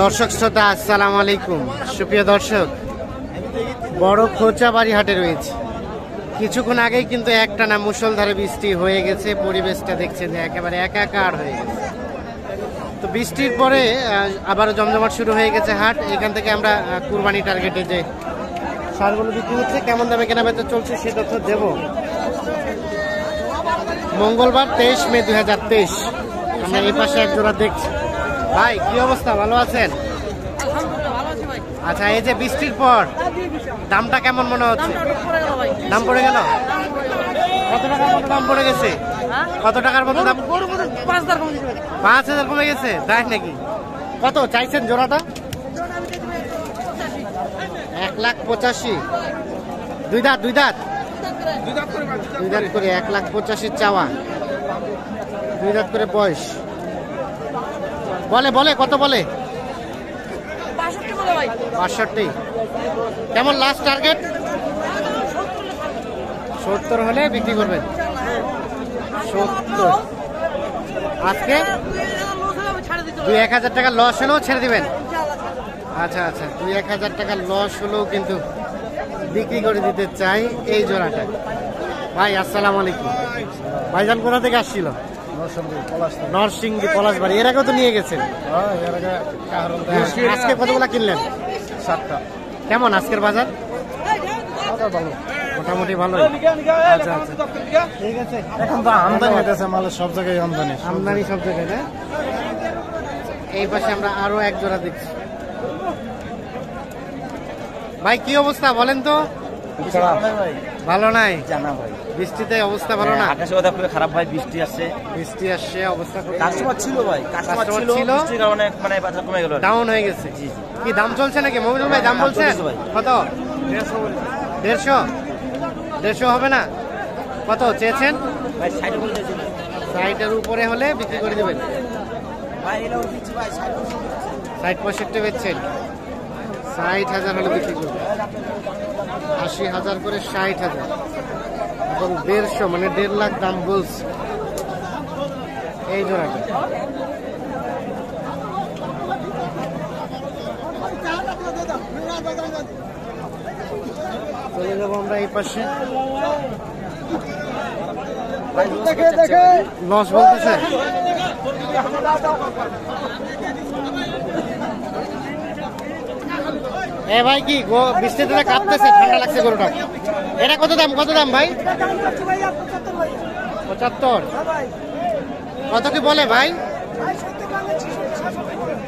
দর্শক শ্রোতা আসসালামু আলাইকুম। সুপ্রিয় দর্শক, বড় খোঁচাবাড়ি হাটে রয়েছে। কিছুক্ষণ আগেই কিন্তু একটানা মুষলধারে বৃষ্টি হয়ে গেছে। পরিবেশটা দেখছেন যে একেবারে একাকার হয়ে গেছে। তো বৃষ্টির পরে আবারও জমজমাট শুরু হয়ে গেছে হাট। এখান থেকে আমরা কুরবানি টার্গেটে যে সারগুলো বিক্রি হচ্ছে, কেমন দামে কেনাবেচা চলছে সে তথ্য দেব। মঙ্গলবার 23 মে 2023 আমরা এই পাশে এক জোড়া দেখছি। ভাই কি অবস্থা, ভালো আছেন? আচ্ছা, এই যে বৃষ্টির পর দামটা কেমন মনে হচ্ছে? দাম পড়ে গেল? কত টাকার মতো দাম পড়ে গেছে? কত টাকার মতো দাম? 5,000 কমে গেছে, তাই নাকি? কত চাইছেন জোড়াটা? 1,85,000। দুই দাঁত করে 1,85,000 চাওয়া। 2 দাঁত করে বয়স। বলে কত বলে? 65। কেমন লাস্ট টার্গেট? 70 হলে বিক্রি করবেন। 70। আজকে 2-1,000 টাকা লস হলেও ছেড়ে দিবেন? আচ্ছা, 2-1,000 টাকা লস হলেও কিন্তু বিক্রি করে দিতে চাই এই জোড়াটা। ভাই আসসালামু আলাইকুম। ভাইজান কোথা থেকে আসছিল? নরসিংদী পলাশবাড়ি। এর আগেও তো নিয়ে গেছেন? আজকে কতগুলা কিনলেন? 7টা। কেমন আজকের বাজার? মোটামুটি ভালো। আচ্ছা, ঠিক আছে। এখন তো আমদানি হইতেছে, মালের সব জায়গায় আমদানি সব জায়গায় না? এই পাশে আমরা আরো এক জোড়া দেখছি। ভাই কি অবস্থা বলেন তো? ভালো নাই? জানা ভাই, বৃষ্টিতে অবস্থা ভালো না। আকাশের কথা খুবই খারাপ ভাই। বৃষ্টি আসছে অবস্থা। কাস্টমার ছিল ভাই, কাস্টমার ছিল, বৃষ্টির কারণে মানে বাজার কমে গেল, ডাউন হয়ে গেছে। কি দাম চলছে নাকি মমিনুল ভাই? দাম বলছেন কত? 150 হবে না? কত চেয়েছেন ভাই? 60-এর উপরে হলে বিক্রি করে দেবেন। 60-65 বেচছেন। 60,000 হলে বিক্রি করবেন। 80,000 করে 60,000 এবং 150 মানে 1.5 লাখ দাম বলছে এই জোড়াটা। চলে যাবো আমরা এই পাশে। লস বলতেছে। এ ভাই কি বৃষ্টিতে কাঁপতেছে, ঠান্ডা লাগছে গরুটা। এটা কত দাম ভাই? 75। কত কি বলে ভাই?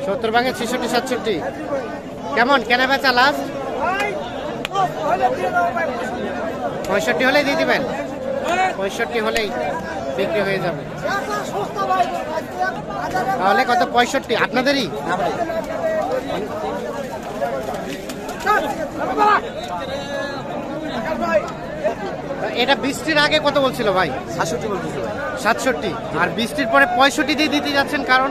70 ভাঙে 66-67। কেমন কেনা বেচা লাস্ট? 65 হলেই দিয়ে দিবেন। 65 হলেই বিক্রি হয়ে যাবে। তাহলে কত? 65 আপনাদেরই? এটা বৃষ্টির আগে কত বলছিল ভাই? 67। আর বৃষ্টির পরে 65 দিয়ে দিতে যাচ্ছেন কারণ?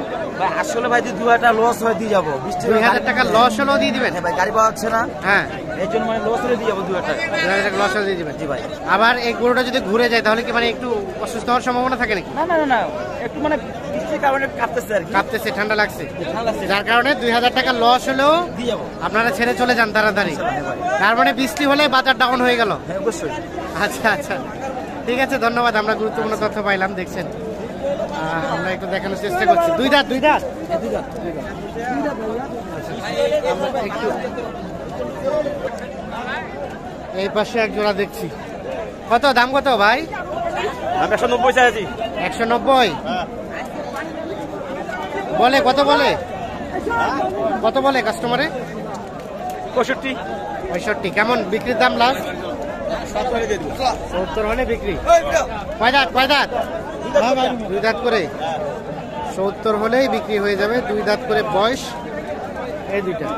আসলে ভাই 2,000 লস হয়ে দিয়ে যাবো। 2,000 টাকা লস হলেও দিয়ে দিবেন? ভাই গাড়ি পাওয়া যাচ্ছে না। হ্যাঁ, এই জন্য মানে লস হয়ে দিয়ে যাবো। 2,000 টাকা লস হলে দিয়ে দিবেন। জি ভাই। আবার এই গরুটা যদি ঘুরে যায় তাহলে কি মানে একটু অসুস্থ হওয়ার সম্ভাবনা থাকে নাকি? না, একটু মানে বৃষ্টির কারণে কাঁপতেছে, ঠান্ডা লাগছে, যার কারণে 2,000 টাকা লস হলেও দিয়ে যাবো। আপনারা ছেড়ে চলে যান তাড়াতাড়ি। তার মানে বৃষ্টি হলে বাজার ডাউন হয়ে গেল। অবশ্যই। আচ্ছা, ঠিক আছে, ধন্যবাদ। আমরা গুরুত্বপূর্ণ তথ্য পাইলাম, দেখছেন। আমরা একটু দেখানোর চেষ্টা করছি। দুই দাঁত একটু এই পাশে এক জোড়া দেখছি। কত দাম? কত ভাই? 190 চাইছি। 190 বলে? কত বলে কাস্টমারে? 65। কেমন বিক্রির দাম লাস্ট? 70 হলে বিক্রি। কয় দাঁত? 2 দাঁত করে 70 হলেই বিক্রি হয়ে যাবে। 2 দাঁত করে বয়স এই দুইটা।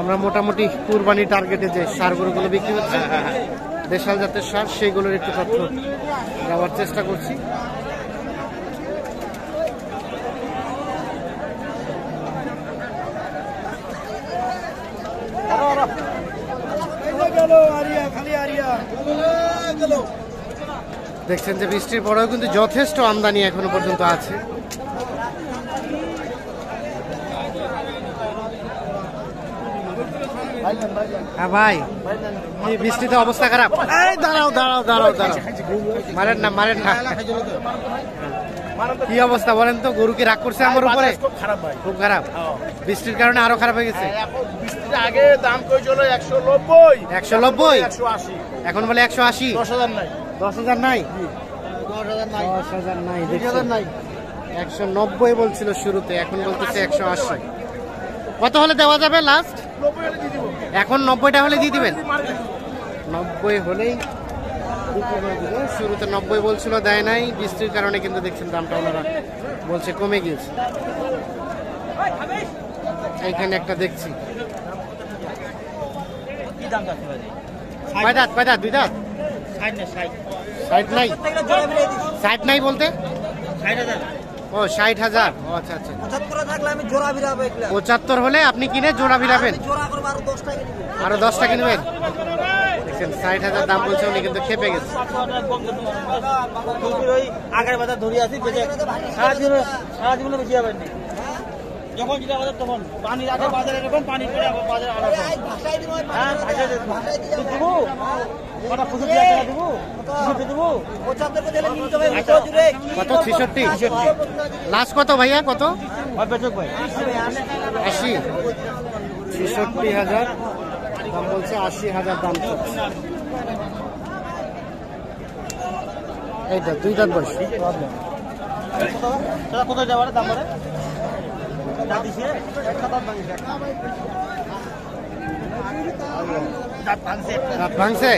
আমরা মোটামুটি কুরবানি টার্গেটে যে সারগুলো বিক্রি হচ্ছে, দেশাল জাতের সার, সেইগুলোর একটু তথ্য দেওয়ার চেষ্টা করছি। দেখছেন যে বৃষ্টির পরেও কিন্তু যথেষ্ট আমদানি এখনো পর্যন্ত আছে। হ্যাঁ ভাই, এই বৃষ্টিতে অবস্থা খারাপ। এই দাঁড়াও দাঁড়াও দাঁড়াও দাঁড়াও, মারেন না মারেন না। কি অবস্থা বলেন তো? গরু কি রাগ করছে আমার উপরে? খুব খারাপ। বৃষ্টির কারণে আরো খারাপ হয়ে গেছে। আগে দাম কইছিল 190, 190, 180, এখন বলে 180। 10,000 নাই, 10,000 নাই, 10,000 নাই, 10,000 নাই, 10,000 নাই। 190 বলছিল শুরুতে, এখন বলতেছে 180। কত হলে দেওয়া যাবে লাস্ট? 90 হলে দিয়ে দিব। এখন 90টা হলে দিয়ে দিবেন? 90 হলেই বিক্রি করে দিবে। শুরুতে 90 বলছিল, দেয় নাই। বৃষ্টির কারণে কিন্তু দেখছেন দামটা ওনারা বলছে কমে গিয়েছে। এইখানে একটা দেখছি, কি দাম যাচ্ছে ভাই? কয় দাঁত? কয় দাঁত? 2 দাঁত? 60 না 60, 60 নাই? 60 নাই বলতে? 60,000। ও 60,000। ও আচ্ছা আচ্ছা। 75 থাকলে আমি জোড়া বিরাবো এগুলা। 75 হলে আপনি কিনে জোড়া ভিড়াবেন? জোড়া করব আর 10 টাকা কিনবো। আরো 10টা কিনবেন? দেখছেন 60,000 দাম বলছে, উনি কিন্তু খেপে গেছে। ওই আগের বাজার ধরে আছি, বেঁচে সারা জীবনে বেশি হবে না। যখন যেটা বাজার তখন পানি আছে বাজারে, এরকম পানি পড়ে আবার বাজারে আলাদা। হ্যাঁ ভাষায় দেবো কটা 65 টাকা দেবো, 65 দেবো, 75 দিলে নিতে হবে। কত? 66? লাস্ট কত ভাইয়া? কত? আর বেচক ভাই 80? 66,000 দাম বলছে, 80,000 দাম চলছে। এইটা 2 দাঁত বয়স। সেটা কোথায় যাবার দাম বলে দাঁত দিছে একটা দাঁত ভাঙছে, দাঁত ভাঙছে, দাঁত ভাঙছে।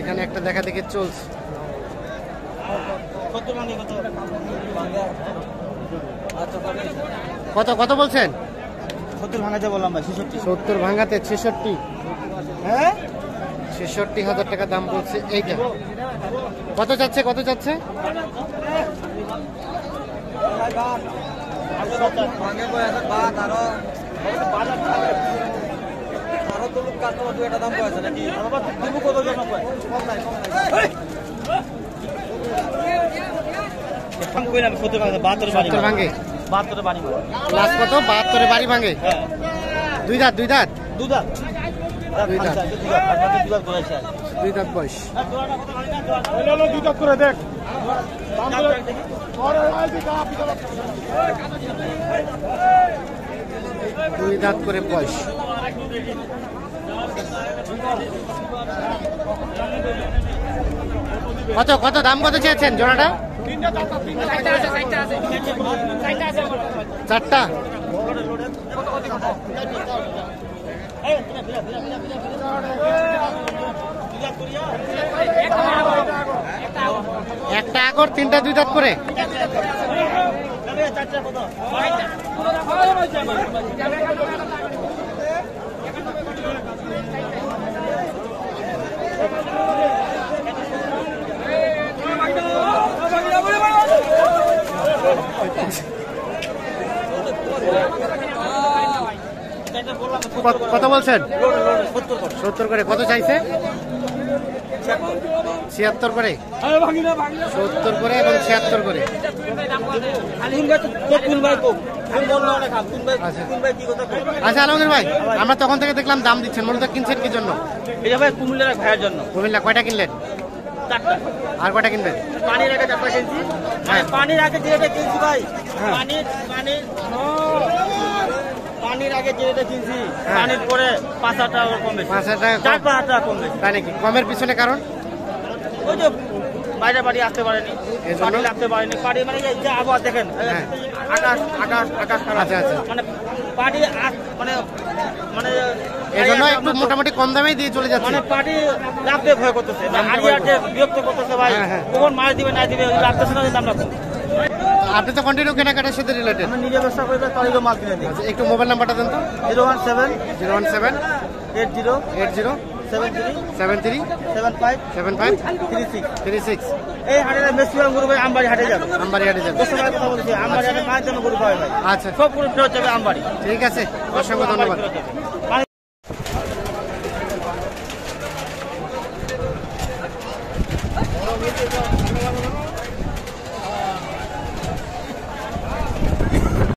এখানে একটা দেখা দেখে চলছে। কত ভাঙে কত কত কত বলছেন? 70 ভাঙাতে বললাম ভাই। 66 70 ভাঙাতে 66? হ্যাঁ 66,000 টাকা দাম বলছে এইটা। কত যাচ্ছে? কত যাচ্ছে? ভাঙে কয় আছে বাদ আরো আরো তো লোক কাস্টমার দুই একটা দাম কয় আছে নাকি বাবা দিব কত জন কয় কম নাই কম কইলাম 70 ভাঙে 72 বাড়ি 70 ভাঙে? 72 বাড়ি লাস্ট কত? 72 বাড়ি ভাঙে? হ্যাঁ 2 দাঁত? 2 দাঁত? দুধা দুই দাঁত। দুধা করেছে 2 দাঁত বয়স। দুধা করে দেখ 2 দাঁত করে বয়স। কত কত দাম কত চেয়েছেন জোড়াটা? 4টা? একটা আগর, 3টা 2 দাঁত করে। কত বলছেন? 70 করে। কত চাইছে? 76 করে? 70 করে এবং 76 করে। আচ্ছা আলমগীর ভাই, আমরা তখন থেকে দেখলাম দাম দিচ্ছেন, মূলত কিনছেন কি জন্য? এটা ভাই কুমিল্লার ভাইয়ের জন্য। কুমিল্লা কয়টা কিনলেন? 4টা। আর কয়টা কিনবেন? পানির আগে 4টা কিনছি। হ্যাঁ। পানির আগে যেটা কিনছি ভাই, হ্যাঁ। পানির আগে যেটা কিনছি, হ্যাঁ। পানির পরে 5 টাকা কম বেশি, 5 টাকা কম? 4-5 টাকা কম বেশি। তাই নাকি? কমের পিছনে কারণ? ওই যে বাইরে বাড়ি আসতে পারেনি, এই জন্য? পানি লাগতে পারেনি। পানি মানে এই যে আবহাওয়া দেখেন, হ্যাঁ। আকাশ আকাশ আকাশ খারাপ। আচ্ছা, আচ্ছা। মানে পানি মানে মানে এই জন্য একটু মোটামুটি কম দামেই দিয়ে চলে যাচ্ছে। মানে পানি লাগতে ভয় করতেছে, নামতে আগে ভয় আর যে বিরক্ত করতেছে ভাই, হ্যাঁ, হ্যাঁ। কখন মাছ দিবে না দিবে লাগতেছে না, দাম রাখবো। আপনি তো কন্টিনিউ কেনাকাটার সাথে রিলেটেড। আমি নিজে ব্যবসা করে তারিখ মাল কিনে দিই। আচ্ছা, একটু মোবাইল নাম্বারটা দেন তো। 017 017 80 80 73 73 75 75 36। 36। এই হাটে ম্যাক্সিমাম গরু ভাই আমবাড়ি হাটে যাবে। আমবাড়ি হাটে যাবে। 10 টাকার কথা বলেছি, আমবাড়ি হাটে 5 জন গরু পাবে ভাই। আচ্ছা সব গরু ফেরত যাবে আমবাড়ি। ঠিক আছে, অসংখ্য ধন্যবাদ। ফেরত যাবে।